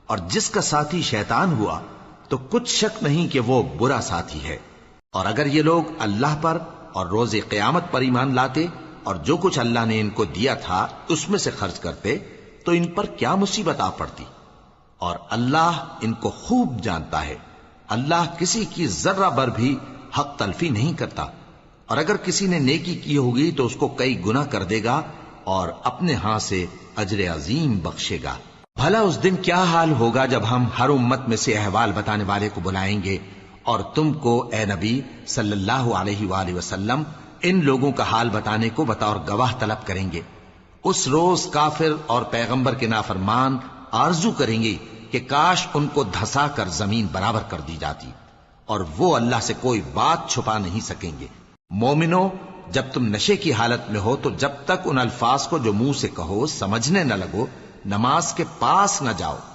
اور جس کا ساتھی شیطان ہوا تو کچھ شک نہیں کہ وہ برا ساتھی ہے۔ اور اگر یہ لوگ اللہ پر اور روز قیامت پر ایمان لاتے اور جو کچھ اللہ نے ان کو دیا تھا اس میں سے خرچ کرتے تو ان پر کیا مصیبت آ پڑتی، اور اللہ ان کو خوب جانتا ہے۔ اللہ کسی کی ذرہ بر بھی حق تلفی نہیں کرتا، اور اگر کسی نے نیکی کی ہوگی تو اس کو کئی گنا کر دے گا اور اپنے ہاں سے اجر عظیم بخشے گا۔ بھلا اس دن کیا حال ہوگا جب ہم ہر امت میں سے احوال بتانے والے کو بلائیں گے اور تم کو اے نبی صلی اللہ علیہ وآلہ وسلم ان لوگوں کا حال بتانے کو بطور گواہ طلب کریں گے۔ اس روز کافر اور پیغمبر کے نافرمان آرزو کریں گے کہ کاش ان کو دھسا کر زمین برابر کر دی جاتی، اور وہ اللہ سے کوئی بات چھپا نہیں سکیں گے۔ مومنو، جب تم نشے کی حالت میں ہو تو جب تک ان الفاظ کو جو منہ سے کہو سمجھنے نہ لگو نماز کے پاس نہ جاؤ۔